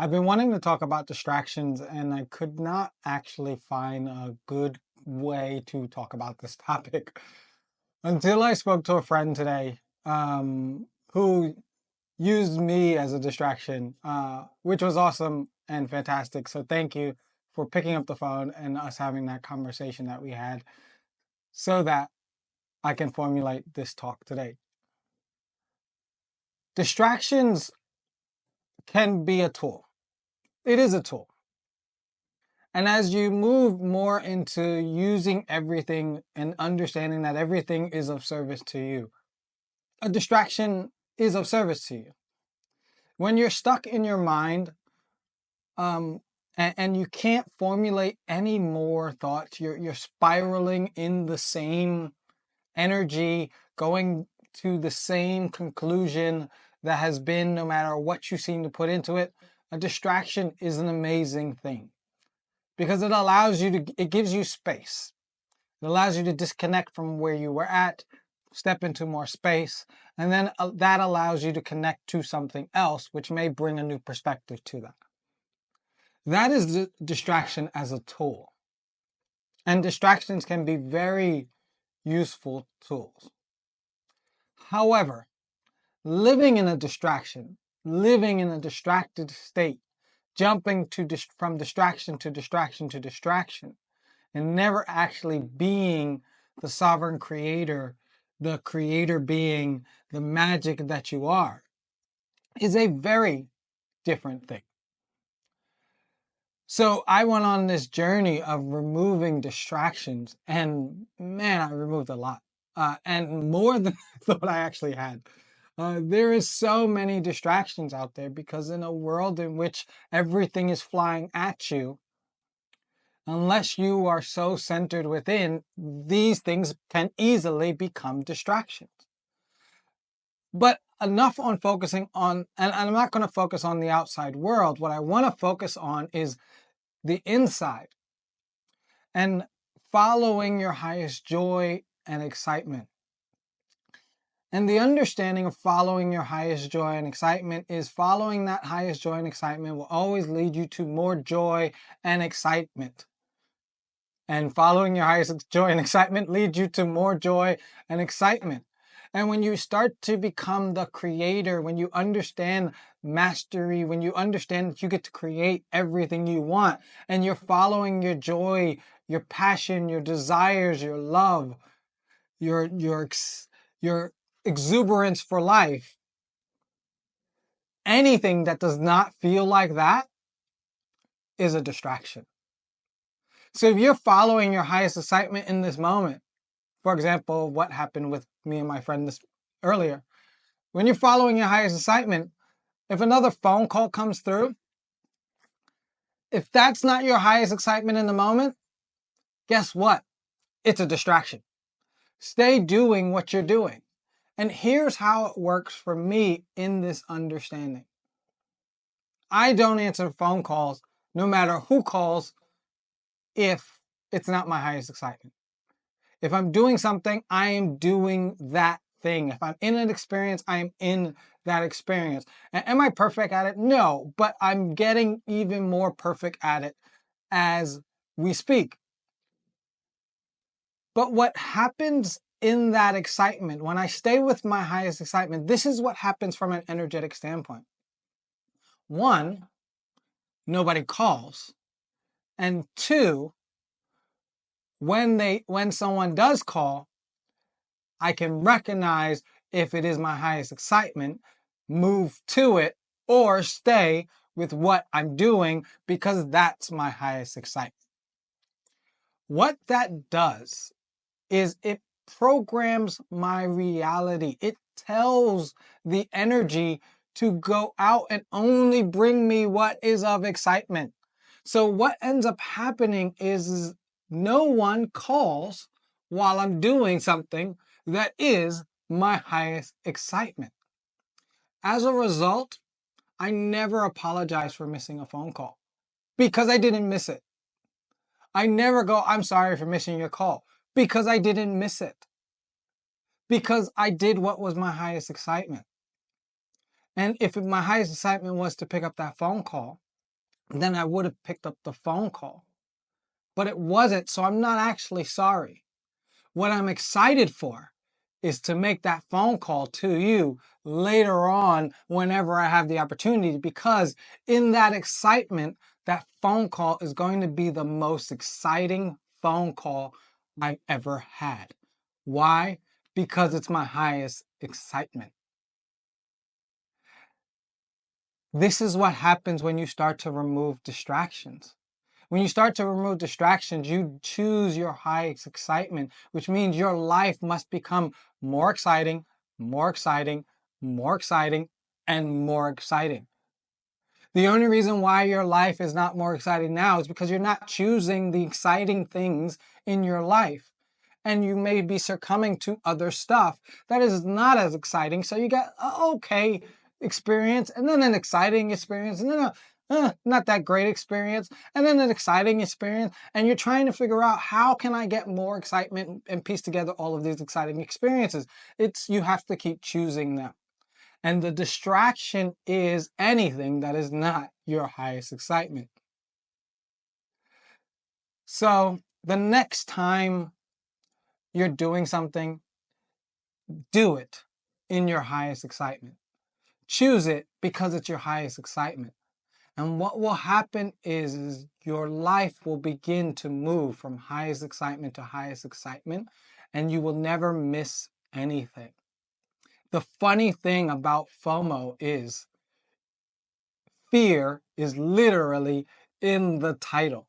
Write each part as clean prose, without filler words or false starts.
I've been wanting to talk about distractions, and I could not actually find a good way to talk about this topic until I spoke to a friend today who used me as a distraction, which was awesome and fantastic. So, thank you for picking up the phone and us having that conversation that we had so that I can formulate this talk today. Distractions can be a tool, it is a tool. And as you move more into using everything and understanding that everything is of service to you, a distraction is of service to you. When you're stuck in your mind, and you can't formulate any more thoughts, you're spiraling in the same energy, going to the same conclusion that has been no matter what you seem to put into it. A distraction is an amazing thing, because it gives you space. It allows you to disconnect from where you were at, step into more space, and then that allows you to connect to something else, which may bring a new perspective to that. That is the distraction as a tool. And distractions can be very useful tools. However, living in a distraction, living in a distracted state, jumping from distraction to distraction to distraction, and never actually being the sovereign creator, the creator being the magic that you are, is a very different thing. So I went on this journey of removing distractions, and man, I removed a lot, and more than I thought I actually had. There is so many distractions out there, because in a world in which everything is flying at you, unless you are so centered within, these things can easily become distractions. But enough on focusing on, and I'm not going to focus on the outside world. What I want to focus on is the inside, and following your highest joy and excitement. And the understanding of following your highest joy and excitement is following that highest joy and excitement will always lead you to more joy and excitement. And following your highest joy and excitement leads you to more joy and excitement. And when you start to become the creator, when you understand mastery, when you understand that you get to create everything you want, and you're following your joy, your passion, your desires, your love, your exuberance for life, anything that does not feel like that is a distraction. So if you're following your highest excitement in this moment, for example, what happened with me and my friend this earlier, when you're following your highest excitement, if another phone call comes through, if that's not your highest excitement in the moment, guess what? It's a distraction. Stay doing what you're doing. And here's how it works for me in this understanding. I don't answer phone calls, no matter who calls, if it's not my highest excitement. If I'm doing something, I am doing that thing. If I'm in an experience, I am in that experience. And am I perfect at it? No, but I'm getting even more perfect at it as we speak. But what happens in that excitement, when I stay with my highest excitement, this is what happens from an energetic standpoint. One, nobody calls. And two, when someone does call, I can recognize if it is my highest excitement, move to it, or stay with what I'm doing because that's my highest excitement. What that does is it programs my reality. It tells the energy to go out and only bring me what is of excitement. So what ends up happening is no one calls while I'm doing something that is my highest excitement. As a result, I never apologize for missing a phone call because I didn't miss it. I never go, I'm sorry for missing your call, because I didn't miss it. Because I did what was my highest excitement. And if my highest excitement was to pick up that phone call, then I would have picked up the phone call. But it wasn't, so I'm not actually sorry. What I'm excited for is to make that phone call to you later on whenever I have the opportunity, because in that excitement, that phone call is going to be the most exciting phone call I've ever had. Why? Because it's my highest excitement. This is what happens when you start to remove distractions. When you start to remove distractions, you choose your highest excitement, which means your life must become more exciting, more exciting, more exciting, and more exciting. The only reason why your life is not more exciting now is because you're not choosing the exciting things in your life. And you may be succumbing to other stuff that is not as exciting. So you get a okay experience, and then an exciting experience, and then a not that great experience, and then an exciting experience. And you're trying to figure out, how can I get more excitement and piece together all of these exciting experiences? You have to keep choosing them. And the distraction is anything that is not your highest excitement. So the next time you're doing something, do it in your highest excitement. Choose it because it's your highest excitement. And what will happen is your life will begin to move from highest excitement to highest excitement, and you will never miss anything. The funny thing about FOMO is fear is literally in the title.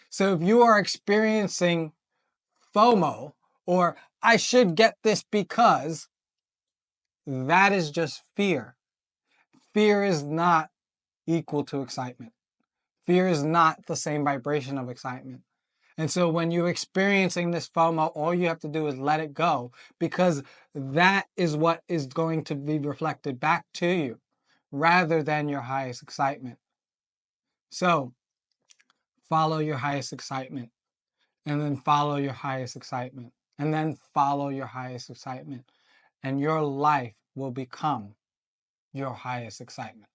So if you are experiencing FOMO, or I should get this because, that is just fear. Fear is not equal to excitement. Fear is not the same vibration of excitement. And so when you're experiencing this FOMO, all you have to do is let it go, because that is what is going to be reflected back to you rather than your highest excitement. So follow your highest excitement, and then follow your highest excitement, and then follow your highest excitement, and your life will become your highest excitement.